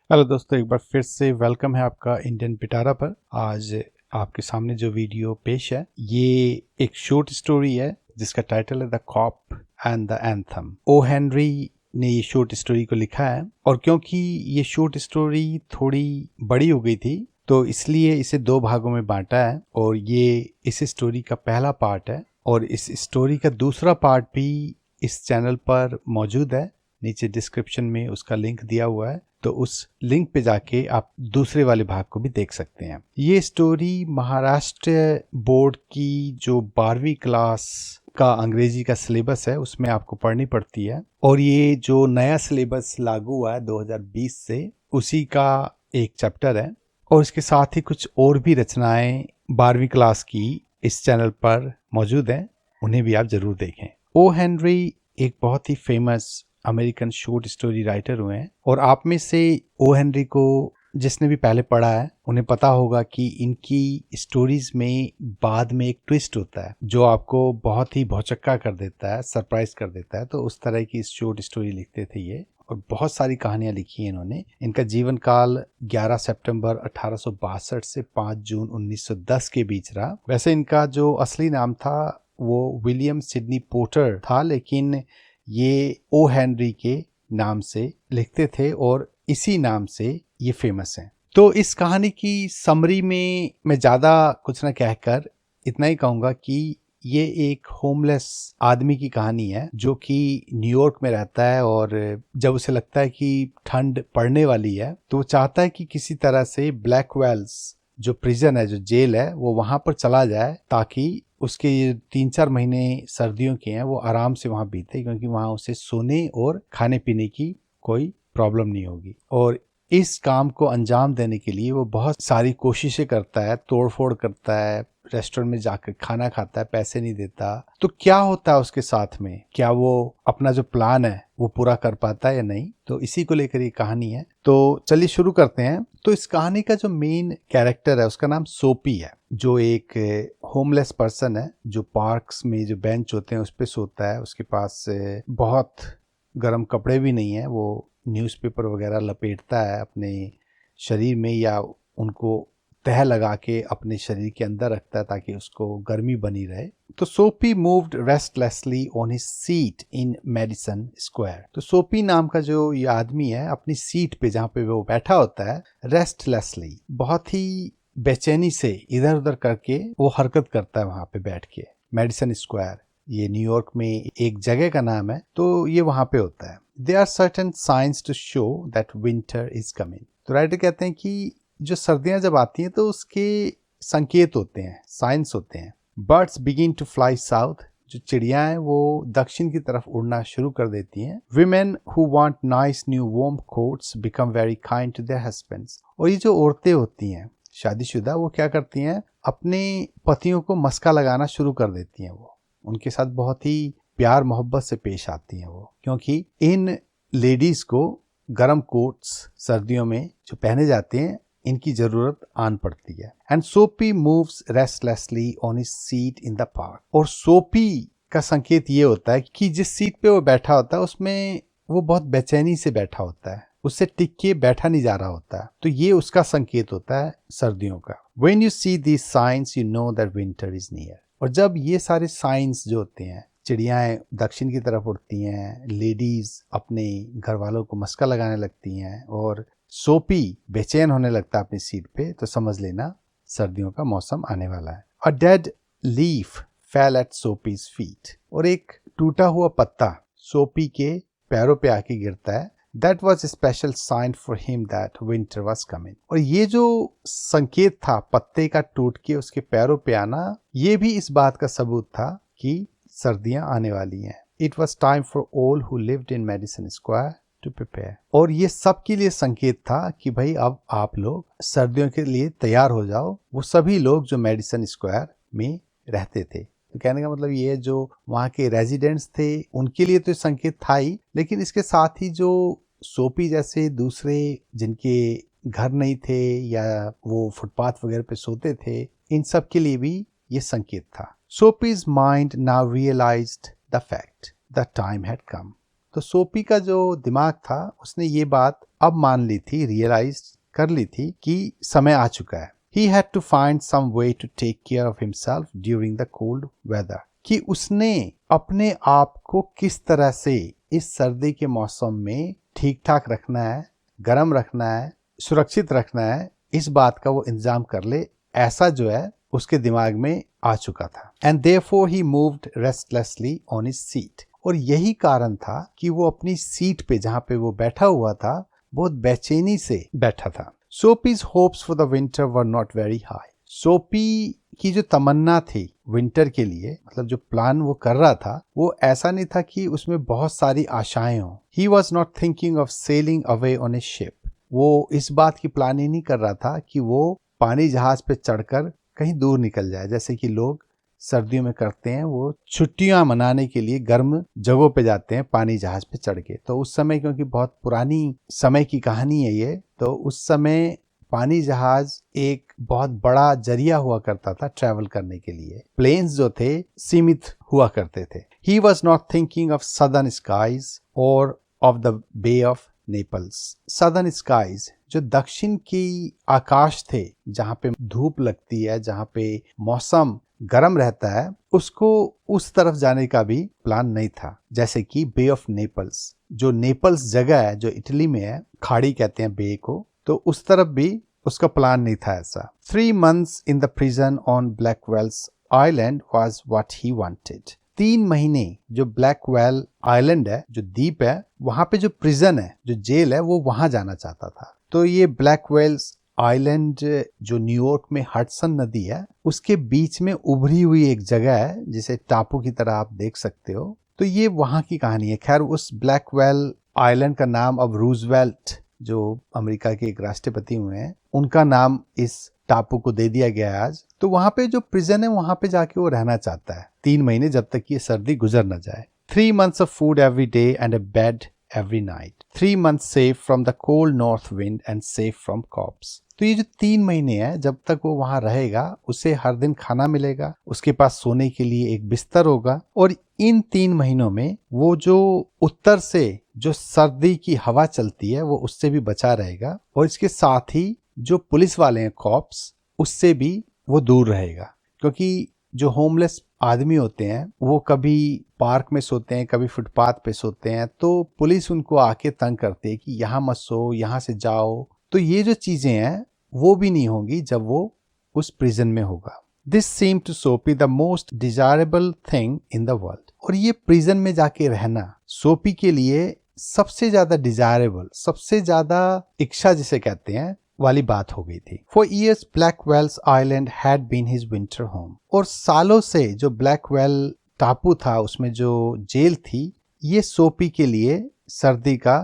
Hello दोस्तों, एक बार फिर से वेलकम है आपका इंडियन पिटारा पर। आज आपके सामने जो वीडियो पेश है ये एक शॉर्ट स्टोरी है जिसका टाइटल है the cop and the anthem. O Henry ने ये शॉर्ट स्टोरी को लिखा है और क्योंकि ये शॉर्ट स्टोरी थोड़ी बड़ी हो गई थी तो इसलिए इसे दो भागों में बांटा है और ये इस स्टोरी का पहला पार्ट है और इस स्टोरी का दूसरा पार्ट भी इस चैनल पर मौजूद है। नीचे डिस्क्रिप्शन में उसका लिंक दिया हुआ है, तो उस लिंक पे जाके आप दूसरे वाले भाग को भी देख सकते हैं। ये स्टोरी महाराष्ट्र बोर्ड की जो 12वीं क्लास का अंग्रेजी का सिलेबस है उसमें आपको पढ़नी पड़ती है और ये जो नया सिलेबस लागू हुआ है 2020 से उसी का एक चैप्टर है और इसके साथ ही कुछ और भी रचनाएं 12वीं क्लास की इस चैनल पर मौजूद हैं, उन्हें भी आप जरूर देखें। ओ हेनरी एक बहुत ही famous American short story writer हुए हैं और आप में से ओ हेनरी को जिसने भी पहले पढ़ा है उन्हें पता होगा कि इनकी स्टोरीज में बाद में एक ट्विस्ट होता है जो आपको बहुत ही भौचक्का कर देता है, सरप्राइज कर देता है। तो उस तरह की शॉर्ट स्टोरी लिखते थे ये और बहुत सारी कहानियां लिखी हैं इन्होंने। इनका जीवन काल 11 सितंबर 1862 से 5 जून 1910 के बीच रहा। वैसे इनका जो असली नाम था वो विलियम सिडनी पोर्टर था, लेकिन ये ओ हेनरी के नाम से लिखते थे और इसी नाम से ये फेमस हैं। तो इस कहानी की समरी में मैं ज़्यादा कुछ ना कहकर इतना ही कहूँगा कि ये एक होमलेस आदमी की कहानी है जो कि न्यूयॉर्क में रहता है और जब उसे लगता है कि ठंड पड़ने वाली है तो वो चाहता है कि किसी तरह से ब्लैकवेल्स जो प्रिजन है, जो जेल है, वो वहां पर चला जाए ताकि उसके ये 3-4 महीने सर्दियों के हैं वो आराम से वहां बीते, क्योंकि वहां उसे सोने और खाने पीने की कोई प्रॉब्लम नहीं होगी। और इस काम को अंजाम देने के लिए वो बहुत सारी कोशिशें करता है, तोड़फोड़ करता है, रेस्टोरेंट में जाकर खाना खाता है, पैसे नहीं देता। तो क्या होता है उसके साथ में, क्या वो अपना जो प्लान है वो पूरा कर पाता है या नहीं, तो इसी को लेकर ये कहानी है। तो चलिए शुरू करते हैं। तो इस कहानी का जो मेन कैरेक्टर है उसका नाम सोपी है, जो एक होमलेस पर्सन है जो पार्क्स में जो बेंच होते हैं उस पे सोता है। उसके पास बहुत गर्म कपड़े भी नहीं है, वो न्यूज़पेपर वगैरह लपेटता है अपने शरीर में या उनको तह लगा के अपने शरीर के अंदर रखता है ताकि उसको गर्मी बनी रहे। तो सोपी moved restlessly on his seat in Madison Square. तो सोपी नाम का जो ये आदमी है अपनी सीट पे जहाँ पे वो बैठा होता है रेस्टलेसली, बहुत ही बेचैनी से इधर उधर करके वो हरकत करता है वहां पे बैठ के। मेडिसन स्क्वायर ये न्यूयॉर्क में एक जगह का नाम है, तो ये वहां पे होता है। There are certain signs to show that winter is coming। तो राइटर कहते हैं कि जो सर्दियां जब आती हैं तो उसके संकेत होते हैं, साइंस होते हैं। Birds begin to fly south। जो चिड़िया हैं वो दक्षिण की तरफ उड़ना शुरू कर देती हैं। Women who want nice new warm coats become very kind to their husbands। और ये जो औरतें होती हैं शादीशुदा, वो क्या करती हैं, अपने पतियों को मस्का लगाना शुरू कर देती हैं। वो उनके साथ बहुत ही प्यार मोहब्बत से पेश आती हैं वो, क्योंकि इन लेडीज को गर्म कोट्स सर्दियों में जो पहने जाते हैं इनकी जरूरत आन पड़ती है। एंड सोपी moves restlessly on his seat in the park. और सोपी का संकेत ये होता है कि जिस सीट पे वो बैठा होता है उसमें वो बहुत बेचैनी से बैठा होता है, उससे टिक के बैठा नहीं जा रहा होता है। तो ये उसका संकेत होता है सर्दियों का। When you see these signs you know that winter is near। और जब ये सारे साइंस जो होते हैं, चिड़ियाएं दक्षिण की तरफ उड़ती हैं, लेडीज अपने घर वालों को मस्का लगाने लगती हैं और सोपी बेचैन होने लगता है अपनी सीट पे, तो समझ लेना सर्दियों का मौसम आने वाला है। A dead leaf fell at Sophie's feet। और एक टूटा हुआ पत्ता सोपी के पैरों पे आके गिरता है। That was a special sign for him that winter was coming। और ये जो संकेत था पत्ते का टूट के उसके पैरों पे आना, ये भी इस बात का सबूत था कि सर्दियां आने वाली हैं। It was time for all who lived in Madison Square to prepare। और ये सबके लिए संकेत था कि भाई अब आप लोग सर्दियों के लिए तैयार हो जाओ। वो सभी लोग जो मेडिसन स्क्वायर में रहते थे। तो कहने का मतलब ये, जो वहाँ के रेजिडेंट्स थे उनके लिए तो संकेत था ही, लेकिन इसके साथ ही जो सोपी जैसे दूसरे जिनके घर नहीं थे या वो फुटपाथ वगैरह पे सोते थे, इन सब के लिए भी ये संकेत था। Sophie's mind now realized the fact that time had come। तो सोपी का जो दिमाग था उसने ये बात अब मान ली थी, रियलाइज कर ली थी कि समय आ चुका है। He had to find some way to take care of himself during the cold weather. कि उसने अपने आप को किस तरह से इस सर्दी के मौसम में ठीक ठाक रखना है, गर्म रखना है, सुरक्षित रखना है, इस बात का वो इंतजाम कर ले, ऐसा जो है उसके दिमाग में आ चुका था। And therefore he moved restlessly on his seat. और यही कारण था कि वो अपनी सीट पे जहाँ पे वो बैठा हुआ था बहुत बेचैनी से बैठा था। Sophie's hopes for the winter were not very high. सोपी की जो तमन्ना थी विंटर के लिए, मतलब जो प्लान वो कर रहा था, वो ऐसा नहीं था कि उसमें बहुत सारी आशाएं हों। He was not thinking of sailing away on a ship. वो इस बात की प्लान ही नहीं कर रहा था कि वो पानी जहाज पे चढ़कर कहीं दूर निकल जाए, जैसे कि लोग सर्दियों में करते हैं। वो छुट्टियां मनाने के लिए गर्म जगहों पे जाते हैं पानी जहाज पे चढ़ के। तो उस समय, क्योंकि बहुत पुरानी समय की कहानी है ये, तो उस समय पानी जहाज एक बहुत बड़ा जरिया हुआ करता था ट्रैवल करने के लिए। प्लेन्स जो थे सीमित हुआ करते थे। He was not thinking of southern skies or of the Bay of Naples. Southern skies जो दक्षिण की आकाश थे, जहाँ पे धूप लगती है, जहाँ पे मौसम गर्म रहता है, उसको उस तरफ जाने का भी प्लान नहीं था। जैसे कि बे ऑफ नेपल्स, जो नेपल्स जगह है जो इटली में है, खाड़ी कहते हैं बे को, तो उस तरफ भी उसका प्लान नहीं था ऐसा। 3 months in the prison on Blackwell's Island was what he wanted. 3 महीने जो ब्लैकवेल आइलैंड है, जो द्वीप है, वहां पे जो प्रिजन है, जो जेल है, वो वहां जाना चाहता था। तो ये ब्लैकवेल्स आइलैंड जो न्यूयॉर्क में हडसन नदी है उसके बीच में उभरी हुई एक जगह है, जिसे टापू की तरह आप देख सकते हो। तो ये वहां की कहानी है। खैर, उस ब्लैकवेल आइलैंड का नाम अब रूजवेल्ट, जो अमेरिका के एक राष्ट्रपति हुए हैं, उनका नाम इस टापू को दे दिया गया है आज। तो वहां पे जो प्रिजन है, वहां पे जाके वो रहना चाहता है 3 महीने, जब तक ये सर्दी गुजर न जाए। 3 months of food every day and a bed every night. 3 months safe from the cold north wind and safe from cops. तो ये जो 3 महीने हैं, जब तक वो वहां रहेगा, उसे हर दिन खाना मिलेगा, उसके पास सोने के लिए एक बिस्तर होगा, और इन 3 महीनों में वो जो उत्तर से जो सर्दी की हवा चलती है वो उससे भी बचा रहेगा, और इसके साथ ही जो पुलिस वाले हैं कॉप्स, उससे भी वो दूर रहेगा। क्योंकि जो होमलेस आदमी होते हैं वो कभी पार्क में सोते हैं, कभी फुटपाथ पे सोते हैं, तो पुलिस उनको आके तंग करती है कि यहाँ मत सो, यहाँ से जाओ। तो ये जो चीजें हैं वो भी नहीं होंगी जब वो उस प्रिजन में होगा। दिस सीम टू सोपी the most desirable thing in the world. और ये प्रिजन में जाके रहना सोपी के लिए सबसे ज्यादा डिजायरेबल, सबसे ज्यादा इच्छा जिसे कहते हैं वाली बात हो गई थी। For years Blackwell's Island had been his winter home. और सालों से जो ब्लैकवेल टापू था, उसमें जो जेल थी, ये सोपी के लिए सर्दी का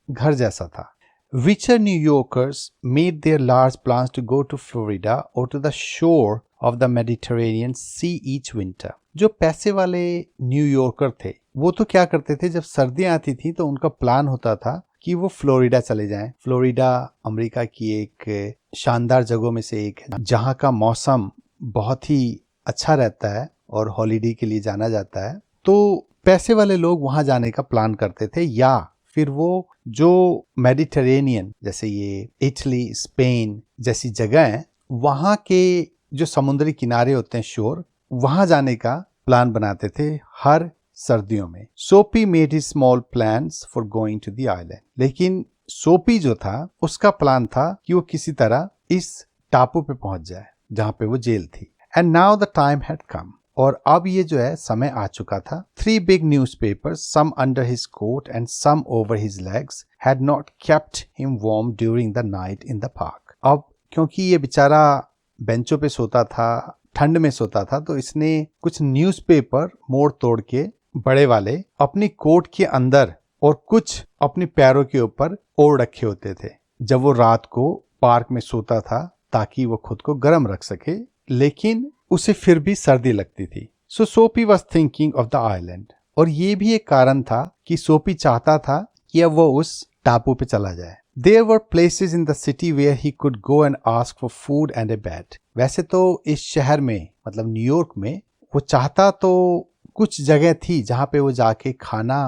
घर जैसा था। Richer New Yorkers made their large plans to go to Florida or to the shore of the Mediterranean Sea each winter. जो पैसे वाले न्यूयॉर्कर थे वो तो क्या करते थे, जब सर्दियां आती थी तो उनका प्लान होता था कि वो फ्लोरिडा चले जाएं। फ्लोरिडा अमेरिका की एक शानदार जगहों में से एक है, जहां का मौसम बहुत ही अच्छा रहता है और हॉलिडे के लिए जाना जाता है। तो पैसे वाले लोग वहां जाने का प्लान करते थे, या फिर वो जो मेडिटेरेनियन, जैसे ये इटली, स्पेन जैसी जगह है, वहां के जो समुद्री किनारे होते हैं, शोर, वहां जाने का प्लान बनाते थे हर सर्दियों में। Soapy made his small plans for going to the island. लेकिन सोपी जो था, उसका प्लान था कि वो किसी तरह इस टापू पे पहुंच जाए जहां पे वो जेल थी। And now the time had come. और अब ये जो है समय आ चुका था। 3 big newspapers, some under his coat and some over his legs, had not kept him warm during the night in the park. अब क्योंकि ये बेचारा बेंचों पे सोता था, ठंड में सोता था, तो इसने कुछ न्यूज़पेपर मोड़ तोड़ के बड़े वाले अपनी कोट के अंदर और कुछ अपने पैरों के ऊपर ओढ़ रखे होते थे जब वो रात को पार्क में सोता था, ताकि वो खुद को गर्म रख सके, लेकिन उसे फिर भी सर्दी लगती थी। सो सोपी was thinking of the island. और ये भी एक कारण था कि सोपी चाहता था कि अब वो उस टापू पे चला जाए। There were places in the city where he could go and ask for food and a bed. वैसे तो इस शहर में, मतलब न्यूयॉर्क में, वो चाहता तो कुछ जगह थी जहां पे वो जाके खाना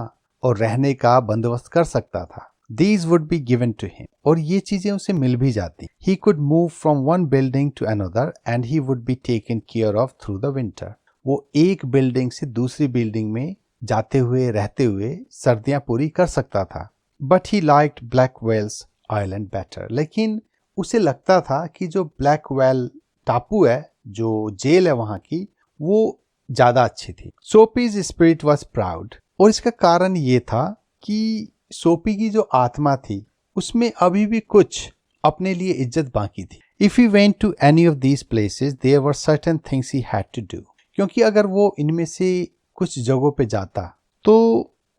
और रहने का बंदोबस्त कर सकता था। These would be given to him. और ये चीजें उसे मिल भी जाती। He could move from one building to another and he would be taken care of through the winter. वो एक बिल्डिंग से दूसरी बिल्डिंग में जाते हुए रहते हुए सर्दियां पूरी कर सकता था। But he liked Blackwell's Island better. लेकिन उसे लगता था कि जो ब्लैकवेल टापू है, जो जेल है वहां की, वो ज्यादा अच्छी थी। सोपीज स्पिरिट वॉज प्राउड। और इसका कारण ये था कि सोपी की जो आत्मा थी उसमें अभी भी कुछ अपने लिए इज्जत बाकी थी। If he went to any of these places there were certain things he had to do. क्योंकि अगर वो इनमें से कुछ जगहों पे जाता तो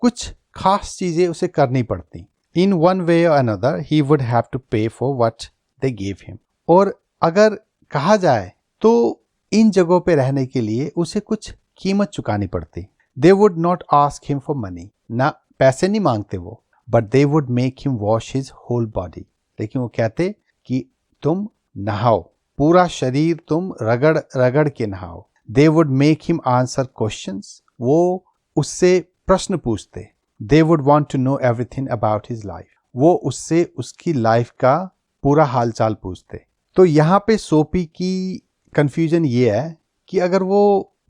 कुछ खास चीजें उसे करनी पड़ती। इन one way or another he would have to pay for what they give him. और अगर कहा जाए तो इन जगहों पे रहने के लिए उसे कुछ कीमत चुकानी पड़ती। They would not ask him for money. ना पैसे नहीं मांगते वो, but they would make him wash his whole body. लेकिन वो कहते कि तुम नहाओ, पूरा शरीर तुम रगड़ रगड़ के नहाओ। They would make him answer questions. वो उससे प्रश्न पूछते। They would want to know everything about his life. वो उससे उसकी लाइफ का पूरा हालचाल पूछते। तो यहाँ पे सोपी की कंफ्यूजन ये है कि अगर वो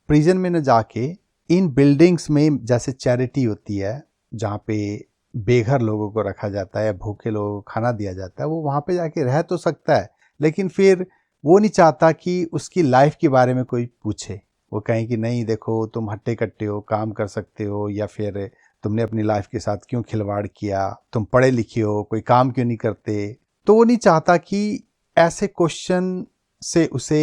प्रिजन में न जाके इन बिल्डिंग्स में, जैसे चैरिटी होती है जहाँ पे बेघर लोगों को रखा जाता है, भूखे लोगों को खाना दिया जाता है, वो वहाँ पे जाके रह तो सकता है, लेकिन फिर वो नहीं चाहता कि उसकी लाइफ के बारे में कोई पूछे। वो कहें कि नहीं देखो तुम हट्टे कट्टे हो, काम कर सकते हो, या फिर तुमने अपनी लाइफ के साथ क्यों खिलवाड़ किया, तुम पढ़े लिखे हो, कोई काम क्यों नहीं करते। तो वो नहीं चाहता कि ऐसे क्वेश्चन से उसे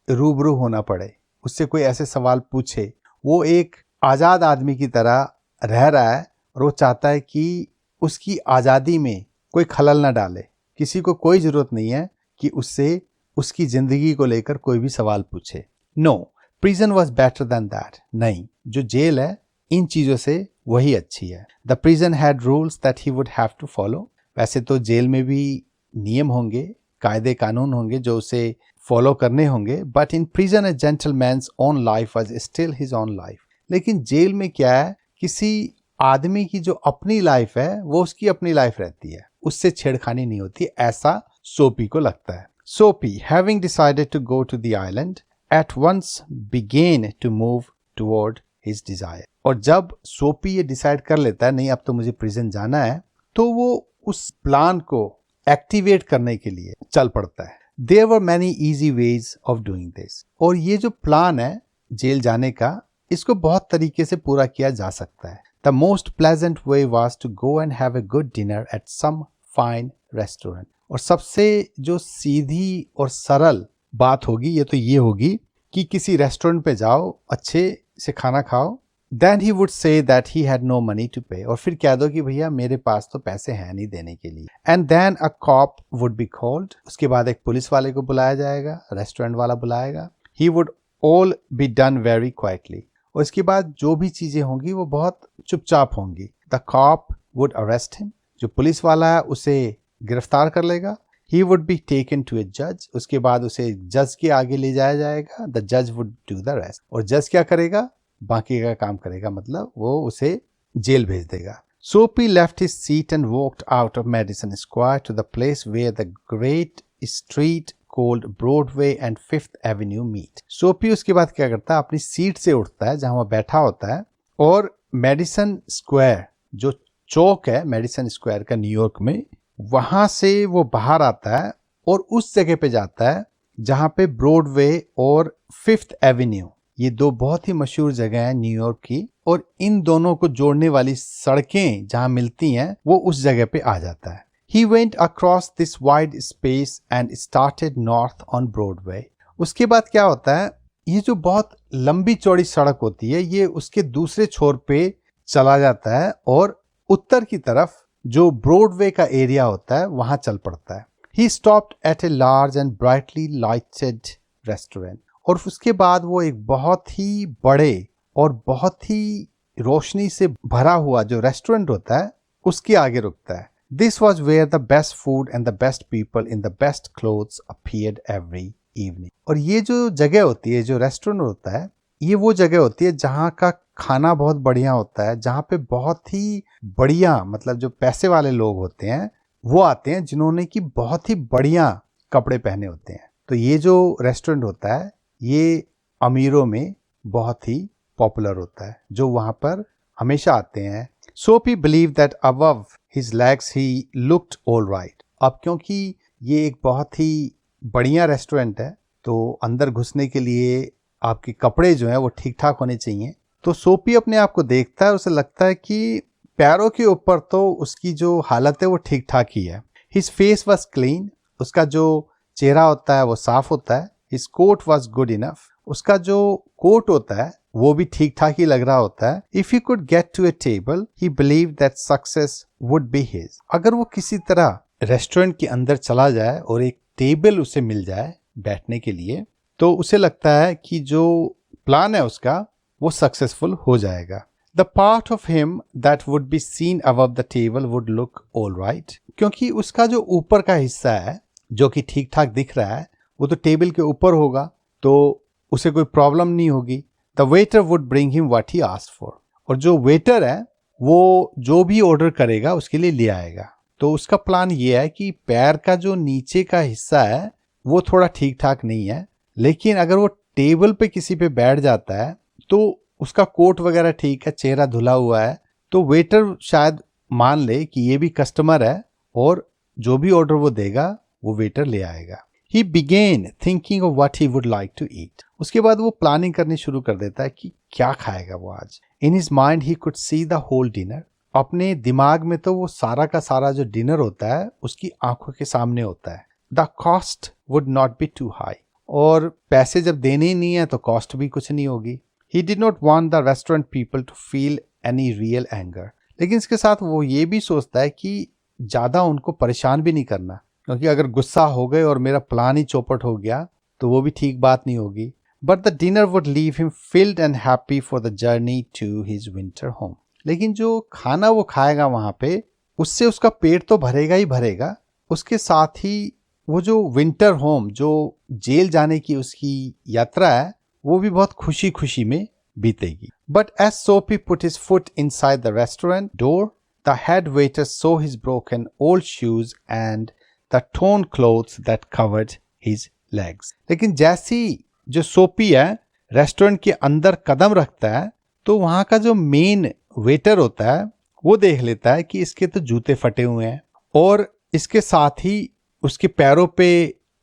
रूबरू होना पड़े, उससे कोई ऐसे सवाल पूछे। वो एक आज़ाद आदमी की तरह रह रहा है और वो चाहता है कि उसकी आज़ादी में कोई खलल ना डाले। किसी को कोई ज़रूरत नहीं है कि उससे उसकी ज़िंदगी को लेकर कोई भी सवाल पूछे। No, prison was better than that. नहीं, जो जेल है इन चीज़ों से वही अच्छी है। The prison had rules that he would have to follow. वैसे तो जेल में भी नियम होंगे, कायदे कानून होंगे जो उसे फॉलो करने होंगे, but in prison A gentleman's own life was still his own life. लेकिन जेल में क्या है, किसी आदमी की जो अपनी लाइफ है वो उसकी अपनी लाइफ रहती है, उससे छेड़खानी नहीं होती, ऐसा सोपी को लगता है। Soapy, having decided to go to the island, at once began to move toward his desire. और जब सोपी ये डिसाइड कर लेता है नहीं अब तो मुझे प्रिजन जाना है, तो वो उस प्लान को एक्टिवेट करने के लिए चल पड़ता है। There were many easy ways of doing this. और ये जो प्लान है जेल जाने का, इसको बहुत तरीके से पूरा किया जा सकता है। The most pleasant way was to go and have a good dinner at some fine restaurant. और सबसे जो सीधी और सरल बात होगी ये तो ये होगी कि किसी रेस्टोरेंट पे जाओ, अच्छे से खाना खाओ। Then he would say that he had no money to pay. और फिर कह दो कि भैया मेरे पास तो पैसे हैं नहीं देने के लिए। And then a cop would be called. उसके बाद एक पुलिस वाले को बुलाया जाएगा, रेस्टोरेंट वाला बुलाएगा। He would all be done very quietly. और इसके बाद जो भी चीजें होंगी वो बहुत चुपचाप होंगी। The cop would arrest him. जो पुलिस वाला है उसे गिरफ्तार कर लेगा। He would be taken to a judge. उसके बाद उसे जज के आगे ले जाया जाएगा। The judge would do the rest. और जज क्या करेगा? बाकी का काम करेगा, मतलब वो उसे जेल भेज देगा। Soapy left his seat and walked out of Madison Square to the place where the great street called Broadway and Fifth Avenue meet. Soapy उसके बाद क्या करता है, अपनी सीट से उठता है जहां वह बैठा होता है और मेडिसन स्क्वायर, जो चौक है मेडिसन स्क्वायर का न्यूयॉर्क में, वहां से वो बाहर आता है और उस जगह पे जाता है जहां पे ब्रॉडवे और फिफ्थ एवेन्यू, ये दो बहुत ही मशहूर जगह हैं न्यूयॉर्क की, और इन दोनों को जोड़ने वाली सड़कें जहां मिलती हैं वो उस जगह पे आ जाता है। He went across this wide space and started north on Broadway. उसके बाद क्या होता है, ये जो बहुत लंबी चौड़ी सड़क होती है ये उसके दूसरे छोर पे चला जाता है और उत्तर की तरफ जो ब्रॉडवे का एरिया होता है वहां चल पड़ता है। He stopped at a large and brightly lighted restaurant. और उसके बाद वो एक बहुत ही बड़े और बहुत ही रोशनी से भरा हुआ जो रेस्टोरेंट होता है उसके आगे रुकता है। This was where the best food and the best people in the best clothes appeared every evening. और ये जो जगह होती है, जो रेस्टोरेंट होता है, ये वो जगह होती है जहाँ का खाना बहुत बढ़िया होता है, जहाँ पे बहुत ही बढ़िया, मतलब जो पैसे वाले लोग होते हैं वो आते हैं जिन्होंने कि बहुत ही बढ़िया कपड़े पहने होते हैं। तो ये जो रेस्टोरेंट होता है ये अमीरों में बहुत ही पॉपुलर होता है, जो वहाँ पर हमेशा आते हैं। सोपी believe that above his legs he looked all right. अब क्योंकि ये एक बहुत ही बढ़िया रेस्टोरेंट है तो अंदर घुसने के लिए आपके कपड़े जो हैं वो ठीक ठाक होने चाहिए। तो सोपी अपने आप को देखता है, उसे लगता है कि पैरों के ऊपर तो उसकी जो हालत है वो ठीक ठाक ही है। हिज फेस वॉज क्लीन, उसका जो चेहरा होता है वो साफ होता है। His coat was good enough, उसका जो कोट होता है वो भी ठीक ठाक ही लग रहा होता है। If he could get to a table he believe that success would be his. अगर वो किसी तरह रेस्टोरेंट के अंदर चला जाए और एक टेबल उसे मिल जाए बैठने के लिए, तो उसे लगता है कि जो प्लान है उसका वो सक्सेसफुल हो जाएगा। The part of him that would be seen above the table would look all right, क्योंकि उसका जो ऊपर का हिस्सा है जो कि ठीक ठाक दिख रहा है वो तो टेबल के ऊपर होगा, तो उसे कोई प्रॉब्लम नहीं होगी। The waiter would bring him what he asked for, और जो वेटर है वो जो भी ऑर्डर करेगा उसके लिए ले आएगा। तो उसका प्लान ये है कि पैर का जो नीचे का हिस्सा है वो थोड़ा ठीक ठाक नहीं है, लेकिन अगर वो टेबल पे किसी पे बैठ जाता है तो उसका कोट वगैरह ठीक है, चेहरा धुला हुआ है, तो वेटर शायद मान ले कि ये भी कस्टमर है और जो भी ऑर्डर वो देगा वो वेटर ले आएगा। He began thinking of what he would like to eat. उसके बाद वो प्लानिंग करनी शुरू कर देता है कि क्या खाएगा वो आज। In his mind he could see the whole dinner. अपने दिमाग में तो वो सारा का सारा जो डिनर होता है उसकी आंखों के सामने होता है। The cost would not be too high. और पैसे जब देने ही नहीं है तो कॉस्ट भी कुछ नहीं होगी। He did not want the restaurant people to feel any real anger. लेकिन इसके साथ वो ये भी सोचता है कि ज़्यादा उनको परेशान भी नहीं करना, क्योंकि अगर गुस्सा हो गए और मेरा प्लान ही चौपट हो गया तो वो भी ठीक बात नहीं होगी। But the dinner would leave him filled and happy for the journey to his winter home. लेकिन जो खाना वो खाएगा वहाँ पे उससे उसका पेट तो भरेगा ही भरेगा, उसके साथ ही वो जो विंटर होम, जो जेल जाने की उसकी यात्रा है, वो भी बहुत खुशी खुशी में बीतेगी। But as Soapy put his foot inside the restaurant door, the head waiter saw his broken old shoes and the torn clothes that covered his legs. लेकिन जैसी जो सोपी है रेस्टोरेंट के अंदर कदम रखता है तो वहाँ का जो मेन वेटर होता है वो देख लेता है कि इसके तो जूते फटे हुए हैं और इसके साथ ही उसके पैरों पे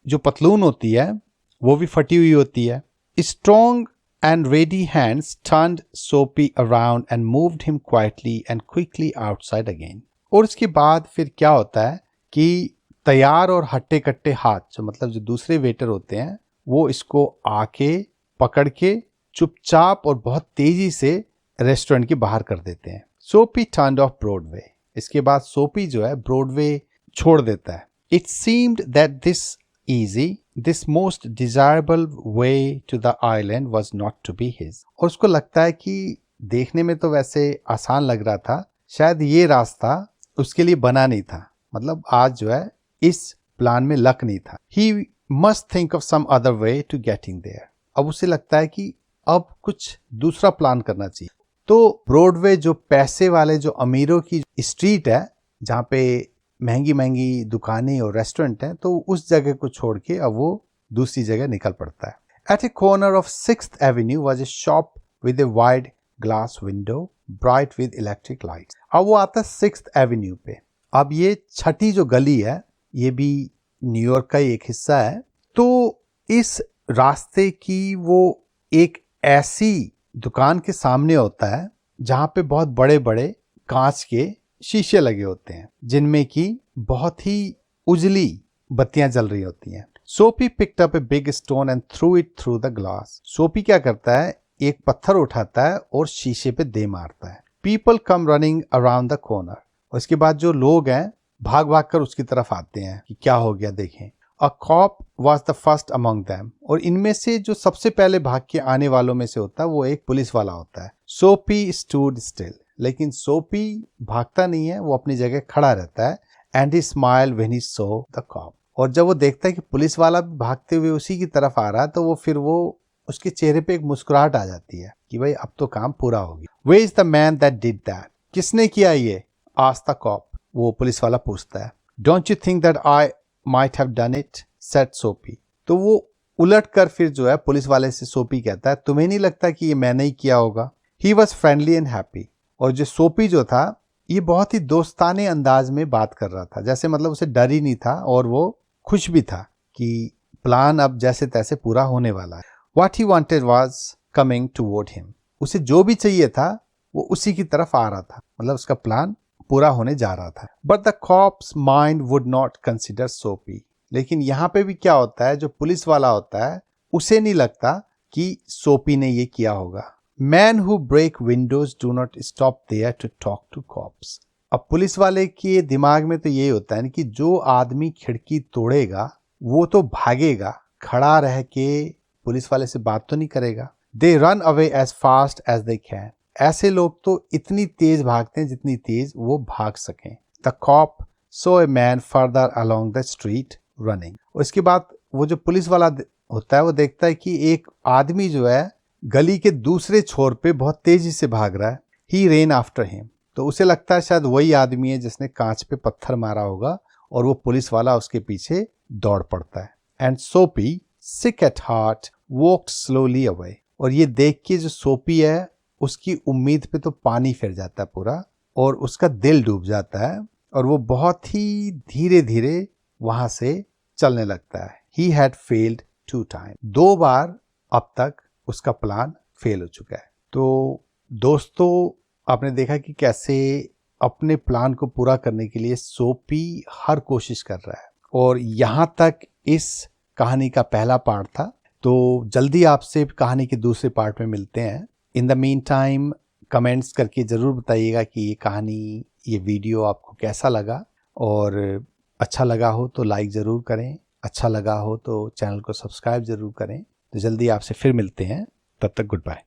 जो पतलून होती है वो भी फटी हुई होती है। Strong and ready hands turned Soapy around and moved him quietly and quickly outside again. और उसके बाद फिर क्या होता है कि तैयार और हट्टे कट्टे हाथ, जो मतलब जो दूसरे वेटर होते हैं, वो इसको आके पकड़ के चुपचाप और बहुत तेजी से रेस्टोरेंट के बाहर कर देते हैं। सोपी turned off Broadway. इसके बाद सोपी जो है ब्रॉडवे छोड़ देता है। It seemed that this most desirable way to the island was not to be his. और उसको लगता है कि देखने में तो वैसे आसान लग रहा था, शायद ये रास्ता उसके लिए बना नहीं था, मतलब आज जो है इस प्लान में लक नहीं था। He must think of some other way to getting there. अब उसे लगता है कि अब कुछ दूसरा प्लान करना चाहिए। तो ब्रॉडवे जो पैसे वाले जो अमीरों की स्ट्रीट है जहाँ पे महंगी महंगी दुकानें और रेस्टोरेंट हैं, तो उस जगह को छोड़ के अब वो दूसरी जगह निकल पड़ता है। At a corner of 6th Avenue was a shop with a wide glass window bright with electric lights. अब वो आता है 6th Avenue पे। अब ये छठी जो गली है ये भी न्यूयॉर्क का ही एक हिस्सा है। तो इस रास्ते की वो एक ऐसी दुकान के सामने होता है जहाँ पे बहुत बड़े बड़े कांच के शीशे लगे होते हैं जिनमें कि बहुत ही उजली बत्तियां जल रही होती हैं। सोपी picked up a big stone and through it through the glass. सोपी क्या करता है, एक पत्थर उठाता है और शीशे पे दे मारता है। People come running around the corner. और इसके बाद जो लोग हैं भाग भाग कर उसकी तरफ आते हैं कि क्या हो गया देखें। A cop was the first among them. और इनमें से जो सबसे पहले भाग के आने वालों में से होता है वो एक पुलिस वाला होता है। सोपी स्टूड स्टिल। लेकिन सोपी भागता नहीं है, वो अपनी जगह खड़ा रहता है। And he smile when he saw the cop. और जब वो देखता है कि पुलिस वाला भी भागते हुए उसी की तरफ आ रहा है तो वो फिर वो उसके चेहरे पे एक मुस्कुराहट आ जाती है कि भाई अब तो काम पूरा हो गया। Where is the man that did that? किसने किया ये? Asked the cop. वो पुलिस वाला पूछता है। Don't you think that I might have done it? Said Soapy. तो वो उलट कर फिर जो है पुलिस वाले से सोपी कहता है, तुम्हें नहीं लगता कि ये मैंने ही किया होगा? He was friendly and happy. और जो सोपी जो था ये बहुत ही दोस्ताने अंदाज में बात कर रहा था, जैसे मतलब उसे डर ही नहीं था और वो खुश भी था कि प्लान अब जैसे तैसे पूरा होने वाला है। What he wanted was coming toward him. उसे जो भी चाहिए था वो उसी की तरफ आ रहा था, मतलब उसका प्लान पूरा होने जा रहा था। But the cop's mind would not consider Soapy. लेकिन यहाँ पे भी क्या होता है, जो पुलिस वाला होता है उसे नहीं लगता कि सोपी ने ये किया होगा। Men who break windows do not stop there to talk to cops. अब पुलिस वाले के दिमाग में तो यही होता है कि जो आदमी खिड़की तोड़ेगा वो तो भागेगा, खड़ा रह के पुलिस वाले से बात तो नहीं करेगा। They run away as fast as they can. ऐसे लोग तो इतनी तेज भागते हैं जितनी तेज वो भाग सकें। The cop saw a man further along the street running. और इसके बाद वो जो पुलिस वाला होता है वो देखता है कि एक आदमी जो है गली के दूसरे छोर पे बहुत तेजी से भाग रहा है। He ran after him. तो उसे लगता है शायद वही आदमी है जिसने कांच पे पत्थर मारा होगा और वो पुलिस वाला उसके पीछे दौड़ पड़ता है। And Soapy, sick at heart, walked slowly away. और ये देख के जो सोपी है उसकी उम्मीद पे तो पानी फिर जाता है पूरा और उसका दिल डूब जाता है और वो बहुत ही धीरे धीरे वहां से चलने लगता है। He had failed 2 times. 2 बार अब तक उसका प्लान फेल हो चुका है। तो दोस्तों आपने देखा कि कैसे अपने प्लान को पूरा करने के लिए सोपी हर कोशिश कर रहा है और यहाँ तक इस कहानी का पहला पार्ट था। तो जल्दी आपसे कहानी के दूसरे पार्ट में मिलते हैं। In the mean time comments करके ज़रूर बताइएगा कि ये कहानी, ये वीडियो आपको कैसा लगा और अच्छा लगा हो तो लाइक ज़रूर करें, अच्छा लगा हो तो चैनल को सब्सक्राइब ज़रूर करें। तो जल्दी आपसे फिर मिलते हैं, तब तक गुड बाय।